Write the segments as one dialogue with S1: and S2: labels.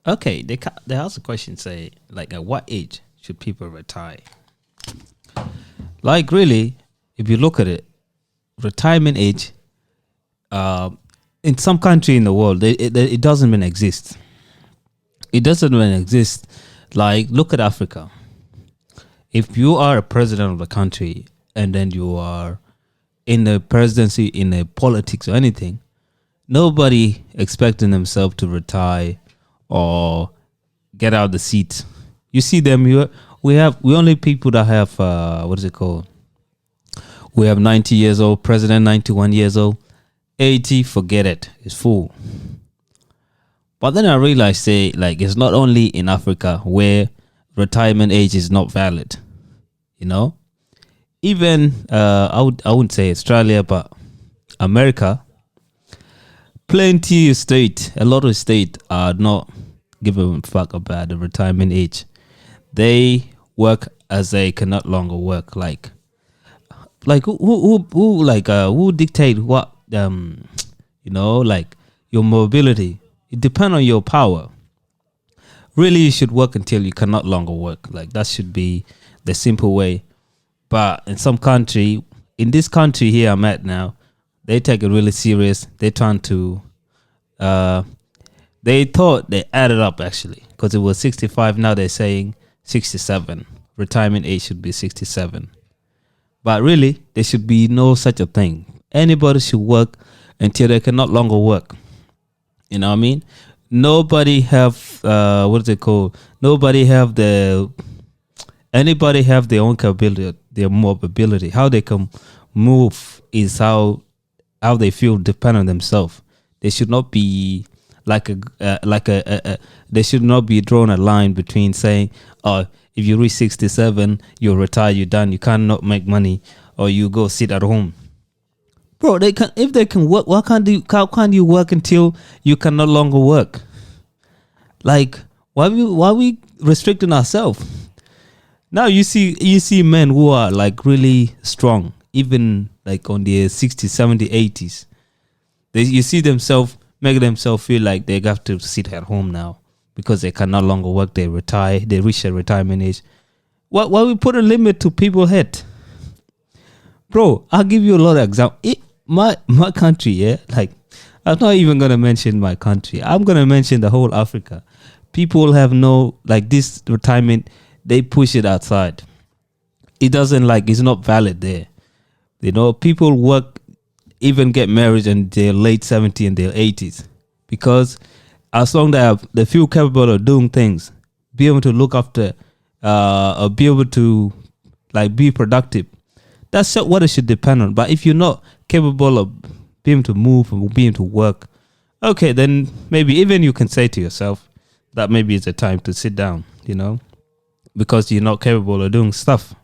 S1: Okay, they ask a question. Say like, at what age should people retire? Like really, if you look at it, retirement age, uh, in some country in the world, it doesn't even exist. It doesn't even exist. Like, look at Africa. If you are a president of the country and then you are in the presidency, in the politics or anything, nobody expecting themselves to retire or get out the seat. You see them. We only people that have what is it called? We have 90 years old president, 91 years old, 80. Forget it. It's full. But then I realized, say, like, it's not only in Africa where retirement age is not valid. You know, even I wouldn't say Australia, but America, plenty of state, a lot of state are not giving a fuck about the retirement age. They work as they cannot longer work. Like who dictate what like your mobility. It depends on your power. Really, you should work until you cannot longer work. Like, that should be the simple way. But in this country here I'm at now, they take it really serious. They trying to they thought they added up actually, because it was 65. Now they're saying 67. Retirement age should be 67. But really, there should be no such a thing. Anybody should work until they cannot longer work. You know what I mean? Nobody have what is it called? Anybody have their own capability, their mobility. How they can move is how they feel depend on themselves. They should not be they should not be drawn a line between saying, oh, if you reach 67, you'll retire, you're done, you cannot make money, or you go sit at home. Bro, if they can work, how can't you work until you can no longer work? Like, why we restricting ourselves? Now you see men who are like really strong, even like on their 60s, 70s, 80s. You see themselves making themselves feel like they have to sit at home now because they can no longer work. They retire. They reach their retirement age. Why we put a limit to people's head? Bro, I'll give you a lot of examples. My country, yeah, like, I'm not even gonna mention my country. I'm gonna mention the whole Africa. People have this retirement. They push it outside. It doesn't it's not valid there. You know, people work, even get married in their late 70s and their 80s, because as long as they feel capable of doing things, be able to look after, or be able to be productive. That's what it should depend on. But if you're not capable of being able to move and being able to work, okay, then maybe even you can say to yourself that maybe it's a time to sit down, you know, because you're not capable of doing stuff.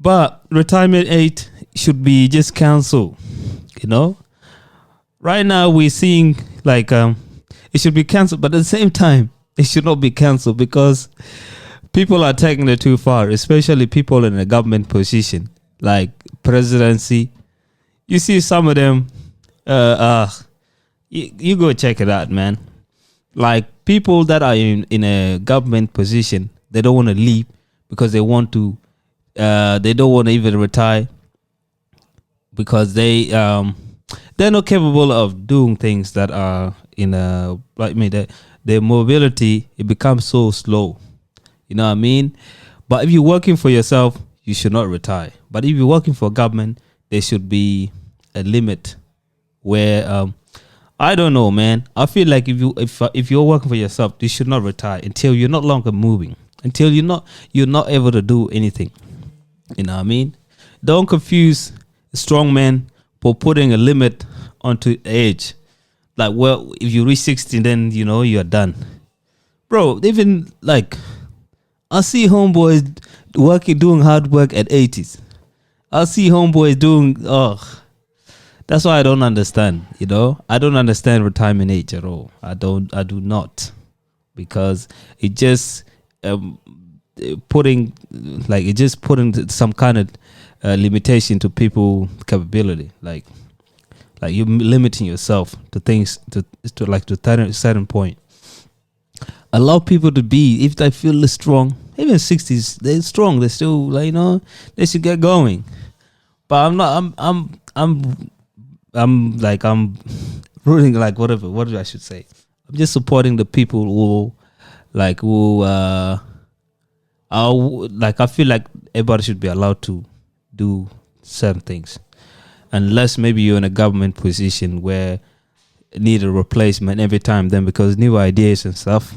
S1: But retirement age should be just cancelled, you know. Right now we're seeing it should be cancelled, but at the same time it should not be cancelled because people are taking it too far, especially people in a government position like presidency. You see some of them, you go check it out, man. Like, people that are in a government position, they don't want to leave because they want to, they don't want to even retire because they're not capable of doing things that are their mobility, it becomes so slow. You know what I mean? But if you're working for yourself, you should not retire. But if you're working for government, there should be a limit where I don't know, man. I feel like if you're working for yourself, you should not retire until you're not longer moving, until you're not able to do anything. You know what I mean? Don't confuse strong men for putting a limit onto age. Like, well, if you reach 60, then you're done, bro. Even I see homeboys doing hard work at 80s. I see homeboys doing that's why I don't understand, I don't understand retirement age at all. I do not, because it just putting some kind of limitation to people capability, like you're limiting yourself to things to a certain point. allow people to be if they feel strong. Even 60s, they're strong. They're still like, they should get going. But I'm not. I'm like I'm rooting like whatever. What I should say? I'm just supporting the people who are like I feel like everybody should be allowed to do certain things, unless maybe you're in a government position where need a replacement every time. Then because new ideas and stuff.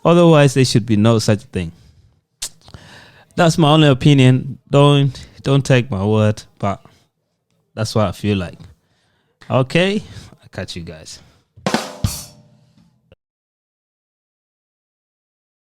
S1: Otherwise, there should be no such thing. That's my only opinion. Don't take my word, but that's what I feel like. Okay, I'll catch you guys.